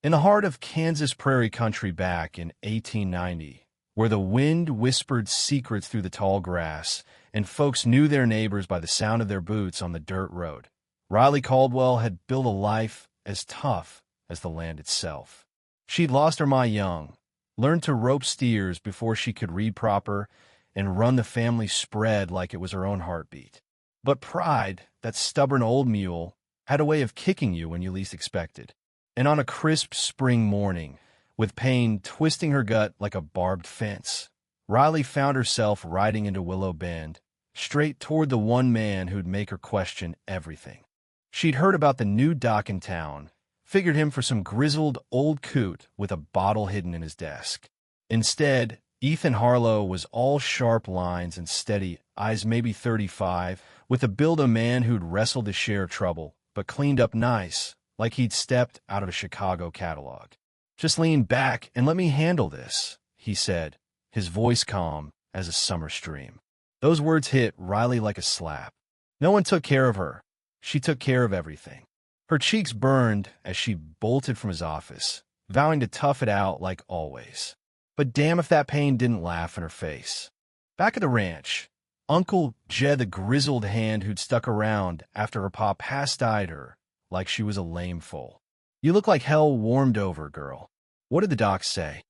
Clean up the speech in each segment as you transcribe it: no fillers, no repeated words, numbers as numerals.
In the heart of Kansas prairie country back in 1890, where the wind whispered secrets through the tall grass and folks knew their neighbors by the sound of their boots on the dirt road, Riley Caldwell had built a life as tough as the land itself. She'd lost her ma young, learned to rope steers before she could read proper, and run the family spread like it was her own heartbeat. But pride, that stubborn old mule, had a way of kicking you when you least expected. And on a crisp spring morning, with pain twisting her gut like a barbed fence, Riley found herself riding into Willow Bend, straight toward the one man who'd make her question everything. She'd heard about the new doc in town, figured him for some grizzled old coot with a bottle hidden in his desk. Instead, Ethan Harlow was all sharp lines and steady, eyes maybe 35, with the build of a man who'd wrestled his share of trouble, but cleaned up nice, like he'd stepped out of a Chicago catalog. "Just lean back and let me handle this," he said, his voice calm as a summer stream. Those words hit Riley like a slap. No one took care of her. She took care of everything. Her cheeks burned as she bolted from his office, vowing to tough it out like always. But damn if that pain didn't laugh in her face. Back at the ranch, Uncle Jed, the grizzled hand who'd stuck around after her pa passed-eyed her like she was a lame foal. "You look like hell warmed over, girl." What did the doc say?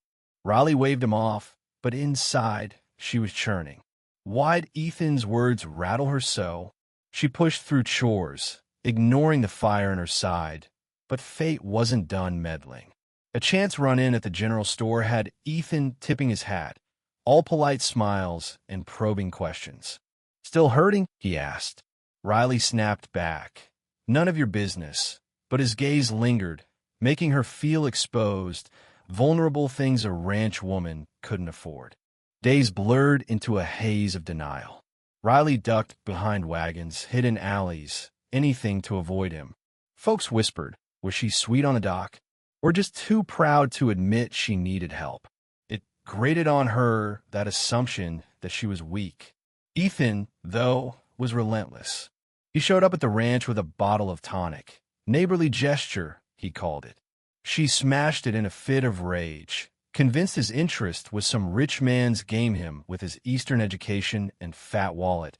Riley waved him off, but inside, she was churning. Why'd Ethan's words rattle her so? She pushed through chores, ignoring the fire in her side, but fate wasn't done meddling. A chance run-in at the general store had Ethan tipping his hat, all polite smiles and probing questions. "Still hurting?" he asked. Riley snapped back. "None of your business," but his gaze lingered, making her feel exposed, vulnerable, things a ranch woman couldn't afford. Days blurred into a haze of denial. Riley ducked behind wagons, hid in alleys, anything to avoid him. Folks whispered, was she sweet on the dock, or just too proud to admit she needed help? It grated on her, that assumption that she was weak. Ethan, though, was relentless. He showed up at the ranch with a bottle of tonic. Neighborly gesture, he called it. She smashed it in a fit of rage, convinced his interest was some rich man's game him with his Eastern education and fat wallet.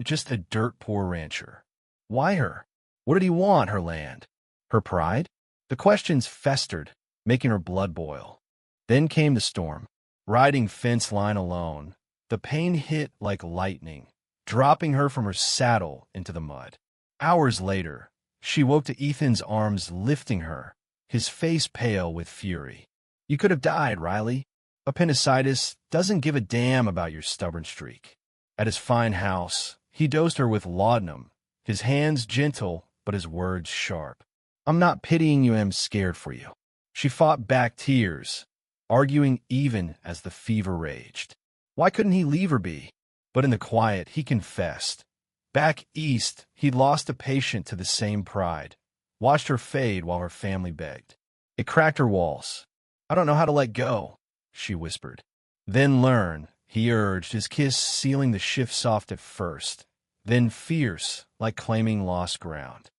Just a dirt-poor rancher. Why her? What did he want, her land? Her pride? The questions festered, making her blood boil. Then came the storm. Riding fence line alone, the pain hit like lightning, dropping her from her saddle into the mud. Hours later, she woke to Ethan's arms lifting her, his face pale with fury. "You could have died, Riley. Appendicitis doesn't give a damn about your stubborn streak." At his fine house, he dosed her with laudanum, his hands gentle but his words sharp. "I'm not pitying you, I'm scared for you." She fought back tears, arguing even as the fever raged. Why couldn't he leave her be? But in the quiet, he confessed. Back east, he'd lost a patient to the same pride, watched her fade while her family begged. It cracked her walls. "I don't know how to let go," she whispered. "Then learn," he urged, his kiss sealing the shift soft at first, then fierce, like claiming lost ground.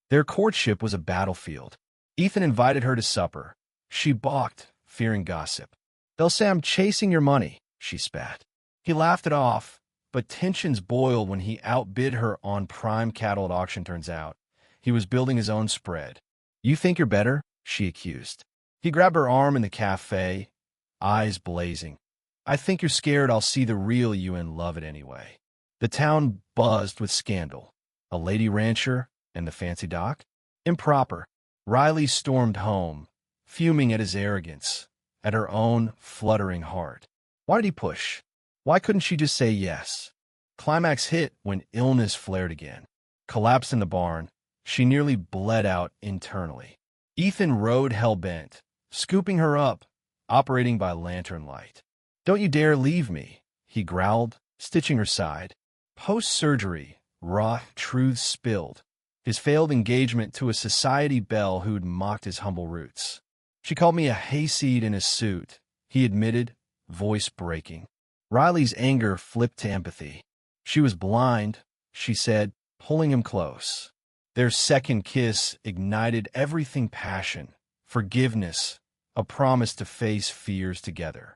Their courtship was a battlefield. Ethan invited her to supper. She balked, fearing gossip. "They'll say I'm chasing your money," she spat. He laughed it off, but tensions boiled when he outbid her on prime cattle at auction, turns out. He was building his own spread. "You think you're better?" she accused. He grabbed her arm in the cafe, eyes blazing. "I think you're scared I'll see the real you and love it anyway." The town buzzed with scandal. A lady rancher and the fancy doc? Improper. Riley stormed home, fuming at his arrogance, at her own fluttering heart. Why did he push? Why couldn't she just say yes? Climax hit when illness flared again. Collapsed in the barn, she nearly bled out internally. Ethan rode hell-bent, scooping her up, operating by lantern light. "Don't you dare leave me," he growled, stitching her side. Post-surgery, raw truths spilled. His failed engagement to a society belle who'd mocked his humble roots. "She called me a hayseed in a suit," he admitted, voice breaking. Riley's anger flipped to empathy. "She was blind," she said, pulling him close. Their second kiss ignited everything passion, forgiveness, a promise to face fears together.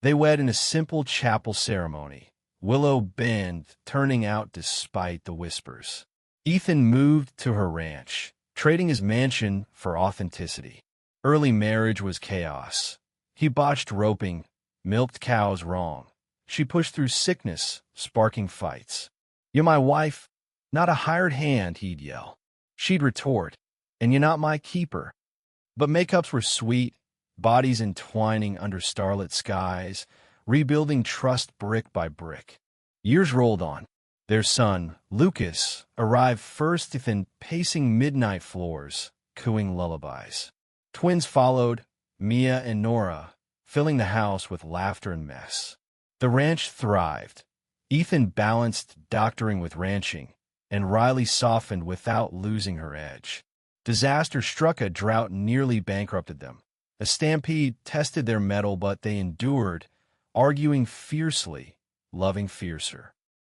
They wed in a simple chapel ceremony, Willow Bend turning out despite the whispers. Ethan moved to her ranch, trading his mansion for authenticity. Early marriage was chaos. He botched roping, milked cows wrong. She pushed through sickness, sparking fights. "You're my wife, not a hired hand," he'd yell. She'd retort, "And you're not my keeper." But makeups were sweet, bodies entwining under starlit skies, rebuilding trust brick by brick. Years rolled on. Their son, Lucas, arrived first within pacing midnight floors, cooing lullabies. Twins followed, Mia and Nora, filling the house with laughter and mess. The ranch thrived. Ethan balanced doctoring with ranching, and Riley softened without losing her edge. Disaster struck. A drought nearly bankrupted them. A stampede tested their mettle, but they endured, arguing fiercely, loving fiercer.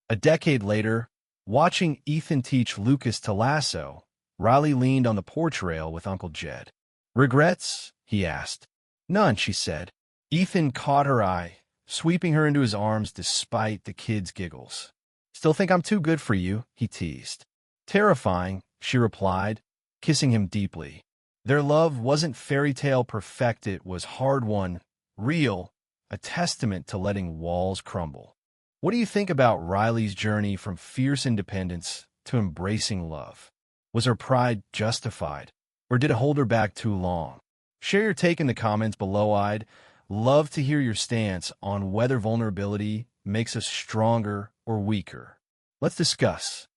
A decade later, watching Ethan teach Lucas to lasso, Riley leaned on the porch rail with Uncle Jed. "Regrets?" he asked. "None," she said. Ethan caught her eye, sweeping her into his arms despite the kid's giggles. "Still think I'm too good for you?" he teased. "Terrifying," she replied, kissing him deeply. Their love wasn't fairy tale perfect, it was hard-won, real, a testament to letting walls crumble. What do you think about Riley's journey from fierce independence to embracing love? Was her pride justified, or did it hold her back too long? Share your take in the comments below. I'd love to hear your stance on whether vulnerability makes us stronger or weaker. Let's discuss.